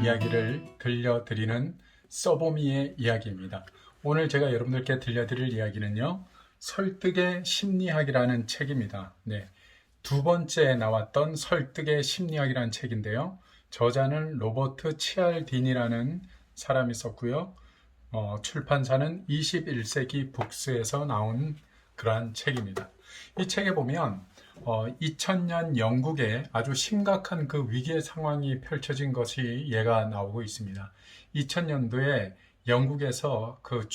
이야기를 들려드리는 써보미의 이야기입니다. 오늘 제가 여러분들께 들려드릴 이야기는요, 설득의 심리학이라는 책입니다. 네, 두 번째 나왔던 설득의 심리학이라는 책인데요, 저자는 로버트 치알딘이라는 사람이 썼고요, 출판사는 21세기 북스에서 나온 그러한 책입니다. 이 책에 보면 2000년 영국에 아주 심각한 그 위기의 상황이 펼쳐진 것이 예가 나오고 있습니다. 2000년도에 영국에서 그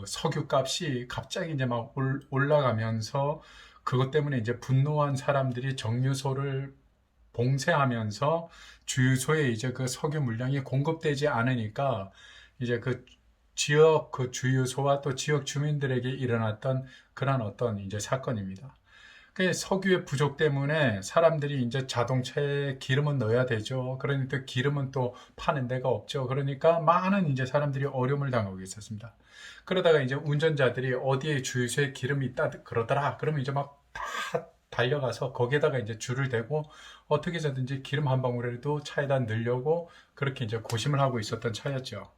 석유 값이 갑자기 이제 막 올라가면서 그것 때문에 이제 분노한 사람들이 정유소를 봉쇄하면서 주유소에 이제 그 석유 물량이 공급되지 않으니까 이제 그 지역 그 주유소와 또 지역 주민들에게 일어났던 그런 어떤 이제 사건입니다. 그 석유의 부족 때문에 사람들이 이제 자동차에 기름은 넣어야 되죠. 그러니까 기름은 또 파는 데가 없죠. 그러니까 많은 이제 사람들이 어려움을 당하고 있었습니다. 그러다가 이제 운전자들이 어디에 주유소에 기름이 있다 그러더라. 그러면 이제 막 다 달려가서 거기에다가 이제 줄을 대고 어떻게 해서든지 기름 한 방울이라도 차에다 넣으려고 그렇게 이제 고심을 하고 있었던 차였죠.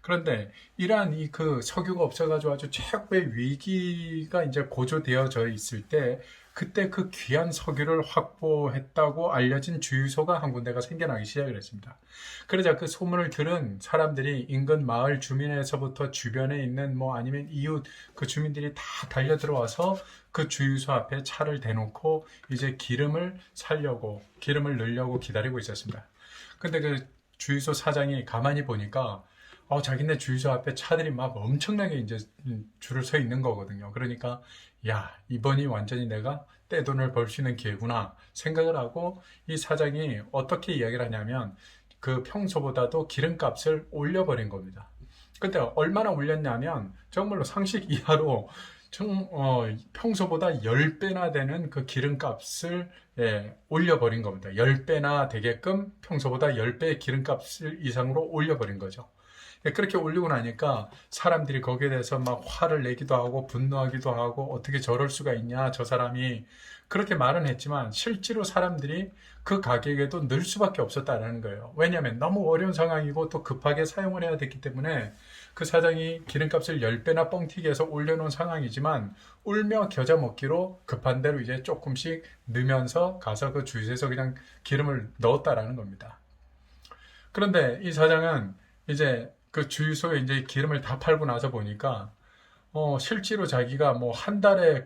그런데 이러한 이 그 석유가 없어가지고 아주 최고의 위기가 이제 고조되어져 있을 때 그때 그 귀한 석유를 확보했다고 알려진 주유소가 한 군데가 생겨나기 시작을 했습니다. 그러자 그 소문을 들은 사람들이 인근 마을 주민에서부터 주변에 있는 뭐 아니면 이웃 그 주민들이 다 달려 들어와서 그 주유소 앞에 차를 대놓고 이제 기름을 넣으려고 기다리고 있었습니다. 근데 그 주유소 사장이 가만히 보니까 자기네 주유소 앞에 차들이 막 엄청나게 이제 줄을 서 있는 거거든요. 그러니까 야, 이번이 완전히 내가 떼돈을 벌 수 있는 기회구나 생각을 하고 이 사장이 어떻게 이야기를 하냐면 그 평소보다도 기름값을 올려버린 겁니다. 근데 얼마나 올렸냐면 정말로 상식 이하로 평소보다 10배나 되는 그 기름값을 올려버린 겁니다. 10배나 되게끔 평소보다 10배의 기름값을 이상으로 올려버린 거죠. 그렇게 올리고 나니까 사람들이 거기에 대해서 막 화를 내기도 하고 분노하기도 하고 어떻게 저럴 수가 있냐 저 사람이 그렇게 말은 했지만 실제로 사람들이 그 가격에도 늘 수밖에 없었다는 거예요. 왜냐하면 너무 어려운 상황이고 또 급하게 사용을 해야 됐기 때문에 그 사장이 기름값을 10배나 뻥튀기 해서 올려놓은 상황이지만 울며 겨자 먹기로 급한 대로 이제 조금씩 넣으면서 가서 그 주유소에서 그냥 기름을 넣었다라는 겁니다. 그런데 이 사장은 이제 그 주유소에 이제 기름을 다 팔고 나서 보니까 실제로 자기가 뭐 한 달에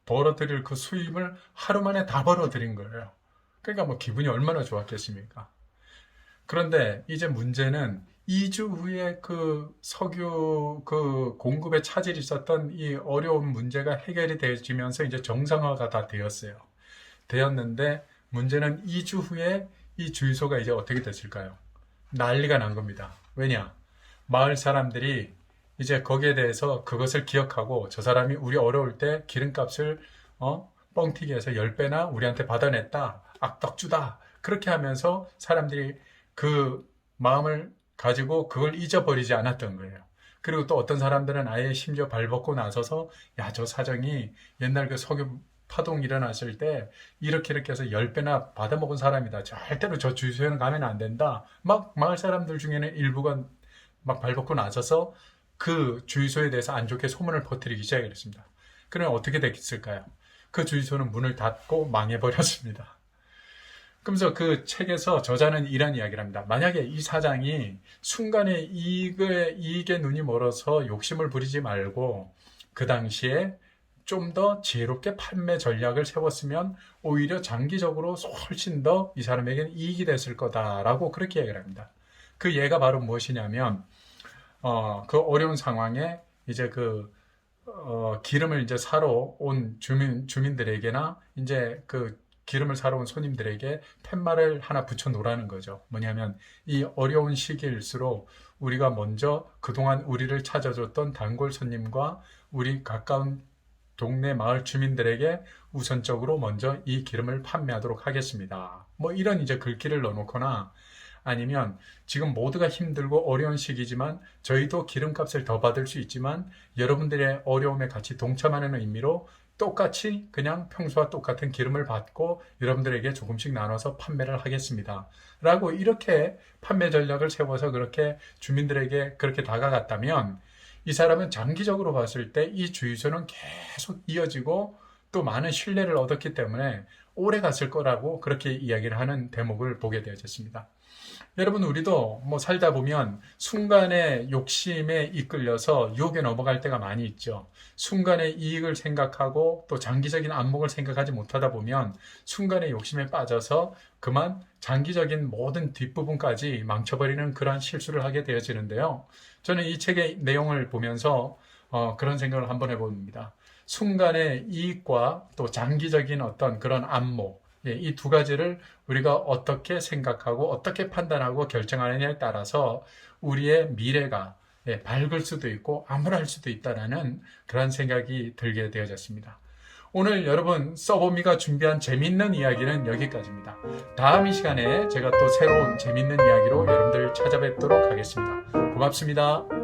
벌어들일 그 수입을 하루 만에 다 벌어들인 거예요. 그러니까 뭐 기분이 얼마나 좋았겠습니까? 그런데 이제 문제는 2주 후에 그 석유 그 공급에 차질이 있었던 이 어려운 문제가 해결이 되어지면서 이제 정상화가 다 되었는데 문제는 2주 후에 이 주유소가 이제 어떻게 됐을까요? 난리가 난 겁니다. 왜냐? 마을 사람들이 이제 거기에 대해서 그것을 기억하고 저 사람이 우리 어려울 때 기름값을 뻥튀기해서 10배나 우리한테 받아냈다. 악덕주다. 그렇게 하면서 사람들이 그 마음을 가지고 그걸 잊어버리지 않았던 거예요. 그리고 또 어떤 사람들은 아예 심지어 발벗고 나서서 야, 저 사장이 옛날 그 석유 파동 일어났을 때 이렇게 해서 10배나 받아먹은 사람이다. 절대로 저 주유소에는 가면 안 된다. 막 마을 사람들 중에는 일부가 막 발벗고 나서서 그 주유소에 대해서 안 좋게 소문을 퍼뜨리기 시작했습니다. 그러면 어떻게 됐을까요? 그 주유소는 문을 닫고 망해버렸습니다. 그러면서 그 책에서 저자는 이런 이야기를 합니다. 만약에 이 사장이 순간에 이익에 눈이 멀어서 욕심을 부리지 말고 그 당시에 좀 더 지혜롭게 판매 전략을 세웠으면 오히려 장기적으로 훨씬 더 이 사람에게는 이익이 됐을 거다라고 그렇게 이야기를 합니다. 그 예가 바로 무엇이냐면 그 어려운 상황에 이제 기름을 이제 사러 온 주민들에게나 이제 그 기름을 사러 온 손님들에게 팻말을 하나 붙여 놓으라는 거죠. 뭐냐면 이 어려운 시기일수록 우리가 먼저 그동안 우리를 찾아줬던 단골 손님과 우리 가까운 동네 마을 주민들에게 우선적으로 먼저 이 기름을 판매하도록 하겠습니다. 뭐 이런 이제 글귀를 넣어놓거나 아니면 지금 모두가 힘들고 어려운 시기지만 저희도 기름값을 더 받을 수 있지만 여러분들의 어려움에 같이 동참하는 의미로 똑같이 그냥 평소와 똑같은 기름을 받고 여러분들에게 조금씩 나눠서 판매를 하겠습니다. 라고 이렇게 판매 전략을 세워서 그렇게 주민들에게 그렇게 다가갔다면 이 사람은 장기적으로 봤을 때 이 주유소는 계속 이어지고 또 많은 신뢰를 얻었기 때문에 오래 갔을 거라고 그렇게 이야기를 하는 대목을 보게 되어졌습니다. 여러분, 우리도 뭐 살다 보면 순간의 욕심에 이끌려서 유혹에 넘어갈 때가 많이 있죠. 순간의 이익을 생각하고 또 장기적인 안목을 생각하지 못하다 보면 순간의 욕심에 빠져서 그만 장기적인 모든 뒷부분까지 망쳐버리는 그러한 실수를 하게 되어지는데요. 저는 이 책의 내용을 보면서 그런 생각을 한번 해봅니다. 순간의 이익과 또 장기적인 어떤 그런 안목, 이 두 가지를 우리가 어떻게 생각하고 어떻게 판단하고 결정하느냐에 따라서 우리의 미래가 밝을 수도 있고 암울할 수도 있다는 그런 생각이 들게 되어졌습니다. 오늘 여러분 써보미가 준비한 재밌는 이야기는 여기까지입니다. 다음 이 시간에 제가 또 새로운 재밌는 이야기로 여러분들 찾아뵙도록 하겠습니다. 고맙습니다.